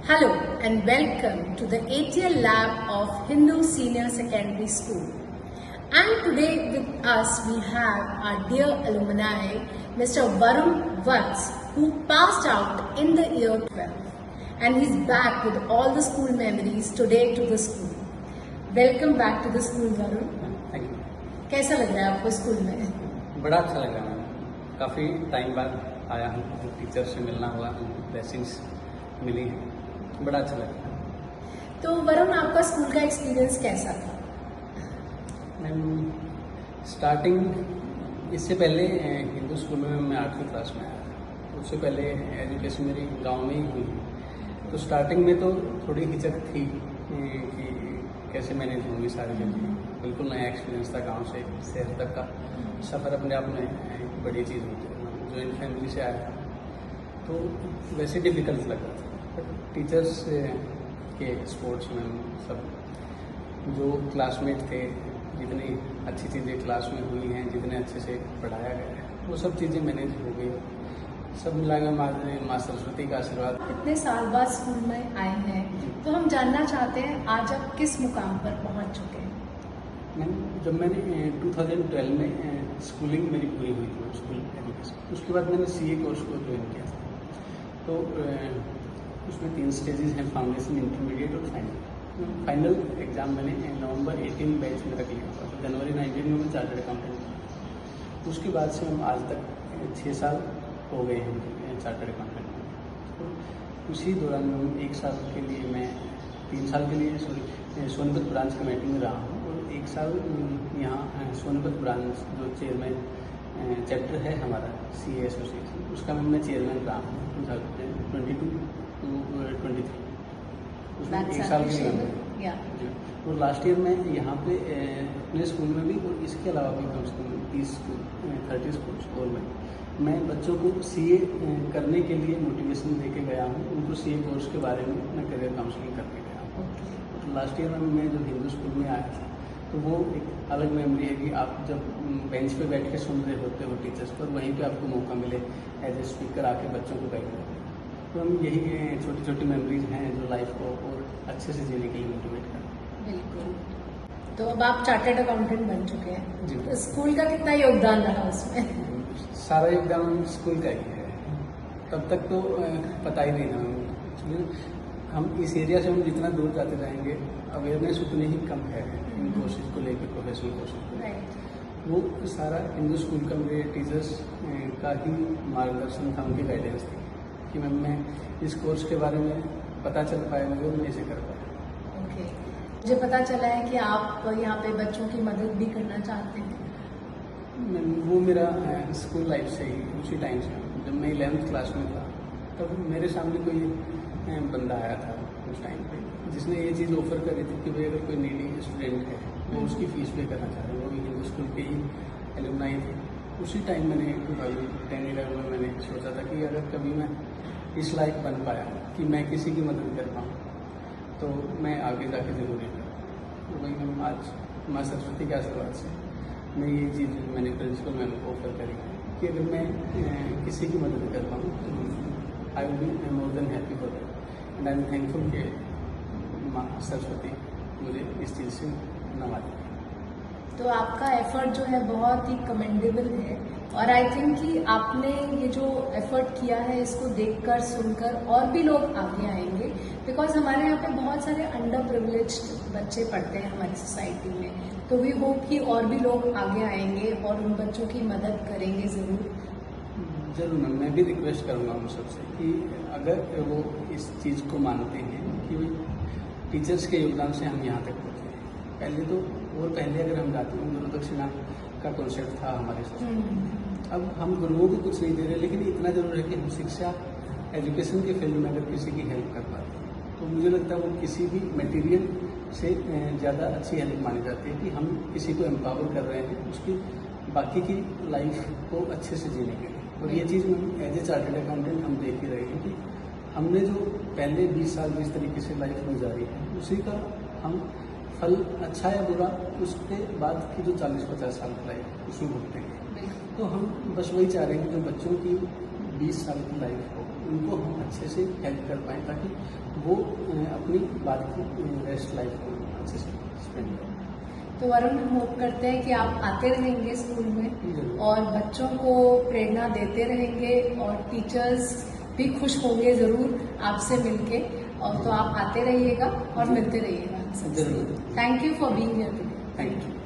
Hello and welcome to the ATL lab of Hindu Senior Secondary School. And today with us we have our dear alumni, Mr. Varun Vats, who passed out in the year 12. And he's back with all the school memories today to the school. Welcome back to the school, Varun. Thank you. कैसा लग रहा है आपको school में? बड़ा अच्छा लगा ma'am, काफ़ी टाइम बाद आया हूँ, टीचर से मिलना हुआ, ब्लेसिंग्स मिली हैं, बड़ा अच्छा लगा। तो वरुण, आपका स्कूल का एक्सपीरियंस कैसा था? मैम स्टार्टिंग इससे पहले हिंदू स्कूल में मैं 8वीं क्लास में आया, उससे पहले एजुकेशन मेरी गांव में ही हुई। तो स्टार्टिंग में तो थोड़ी हिचक थी कि कैसे मैनेज होंगी सारी चीज़ें। बिल्कुल नया एक्सपीरियंस था, गांव से शहर तक का सफ़र अपने आप में एक बड़ी चीज़ होती है। जॉइंट फैमिली से आया तो वैसे डिफ़िकल्ट लग रहा था, बट टीचर्स के स्पोर्ट्स में सब जो क्लासमेट थे, जितनी अच्छी चीज़ें क्लास में हुई हैं, जितने अच्छे से पढ़ाया गया है, वो सब चीज़ें मैनेज हो गई। सब मिला के माँ सरस्वती का आशीर्वाद। इतने साल बाद स्कूल में आए हैं तो हम जानना चाहते हैं आज आप किस मुकाम पर पहुंच चुके हैं? मैम जब मैंने 2012 में स्कूलिंग मेरी पूरी हुई थी, स्कूल एजुकेशन, उसके बाद मैंने CA कोर्स को ज्वाइन किया था। तो उसमें 3 स्टेजेस हैं, फाउंडेशन, इंटरमीडिएट और फाइनल। फाइनल एग्ज़ाम मैंने नवंबर 18 बैच में रख लिया था, तो जनवरी 19 में मैं चार्टर्ड अकाउंटेंट। उसके बाद से हम आज तक 6 साल हो गए हैं चार्टर्ड अकाउंटेंट में। तो उसी दौरान में 1 साल के लिए मैं 3 साल के लिए सोनीपत ब्रांच कमेटी में रहा हूँ, और 1 साल यहाँ सोनीपत ब्रांच जो चेयरमैन चैप्टर है हमारा CA एसोसिएशन, उसका मैं चेयरमैन रहा हूँ 2022 to 23। उसमें 1 साल के लिए जी। और लास्ट ईयर में यहाँ पे अपने स्कूल में भी, और इसके अलावा भी कम से कम 30 स्कूल और मैं बच्चों को CA करने के लिए मोटिवेशन दे के गया हूँ। उनको CA कोर्स के बारे में मैं करियर काउंसलिंग करके गया हूँ। तो लास्ट ईयर में मैं जब हिंदू स्कूल में आया था, तो वो एक अलग मेमोरी है कि आप जब बेंच पे बैठ के सुन रहे होते हो टीचर्स पर, वहीं पे आपको मौका मिले एज ए स्पीकर आके बच्चों को गाइड करें। तो हम यही छोटी छोटी मेमोरीज हैं जो लाइफ को और अच्छे से जीने के लिए मोटिवेट करें। बिल्कुल। तो अब आप चार्टर्ड अकाउंटेंट बन चुके हैं जी। तो स्कूल का कितना योगदान रहा उसमें? सारा योगदान स्कूल का ही है। तब तक तो पता ही नहीं था एक्चुअली। हम इस एरिया से हम जितना दूर जाते जाएंगे, अवेयरनेस उतनी ही कम है इन कोर्सेज को लेकर, प्रोफेशनल कोर्सेज को। राइट। वो सारा हिंदू स्कूल का मेरे टीचर्स का ही मार्गदर्शन था, उनकी गाइडेंस थी कि मैं इस कोर्स के बारे में पता चल पाया मुझे, और मैं इसे कर पाया। ओके। मुझे पता चला है कि आप यहाँ पे बच्चों की मदद भी करना चाहते हैं। वो मेरा स्कूल लाइफ से ही, उसी टाइम से, जब मैं 11th क्लास में था, तब मेरे सामने कोई बंदा आया था उस टाइम पे, जिसने ये चीज़ ऑफर करी थी कि भाई अगर कोई नीडी स्टूडेंट है, मैं उसकी फ़ीस पे करना चाह रहा हूँ। वो भी हिंदू स्कूल के ही एलुमनाई थे। उसी टाइम मैंने 2010-11 में मैंने सोचा था कि अगर कभी मैं इस लायक बन पाया कि मैं किसी की मदद कर पाऊँ, तो मैं आगे जाके ज़रूरी करूँ। तो वही हम आज माँ सरस्वती के आशीर्वाद से मैं ये चीज़ मैंने प्रिंसिपल मैम को ऑफर करी कि अगर मैं किसी की मदद कर पाऊँ तो I will be more than happy for that, and I am thankful कि माँ सरस्वती मुझे इस चीज़ से नवाजी। तो आपका एफर्ट जो है बहुत ही कमेंडेबल है, और आई थिंक कि आपने ये जो एफर्ट किया है इसको देखकर सुनकर और भी लोग आगे आएंगे, बिकॉज हमारे यहाँ पे बहुत सारे अंडर प्रिविलेज्ड बच्चे पढ़ते हैं हमारी सोसाइटी में। तो वी होप कि और भी लोग आगे आएंगे और उन बच्चों की मदद करेंगे ज़रूर। जरूर मैम, मैं भी रिक्वेस्ट करूँगा उन सबसे कि अगर वो इस चीज़ को मानते हैं कि टीचर्स के योगदान से हम यहाँ तक पहुँचे। पहले तो, और पहले अगर हम जाते हैं, गुरु दक्षिणा का कॉन्सेप्ट था हमारे सोसाइटी। अब हम गुरुओं को कुछ नहीं दे रहे, लेकिन इतना जरूर है कि हम शिक्षा, एजुकेशन के फील्ड में अगर किसी की हेल्प कर पाते हैं, तो मुझे लगता है वो किसी भी मटेरियल से ज़्यादा अच्छी हेल्प मानी जाती है कि हम किसी को एम्पावर कर रहे हैं उसकी बाकी की लाइफ को अच्छे से जीने के लिए। और ये चीज़ हम एज ए चार्टर्ड अकाउंटेंट हम देख ही रहे हैं कि हमने जो पहले 20 साल जिस तरीके से लाइफ गुजारी है, उसी का हम फल, अच्छा या बुरा, उसके बाद की जो 40-50 साल की लाइफ उसमें भुगतेंगे। तो हम बस वही चाह रहे हैं कि जो बच्चों की 20 साल की लाइफ हो, उनको हम अच्छे से हेल्प कर पाएँ ताकि वो अपनी बाद की रेस्ट लाइफ को अच्छे से स्पेंड करें। तो वरुण, हम होप करते हैं कि आप आते रहेंगे स्कूल में जरूर। और बच्चों को प्रेरणा देते रहेंगे और टीचर्स भी खुश होंगे ज़रूर आपसे मिलके, और तो आप आते रहिएगा और मिलते रहिएगा। जरूर। Thank you for being here today. Thank you.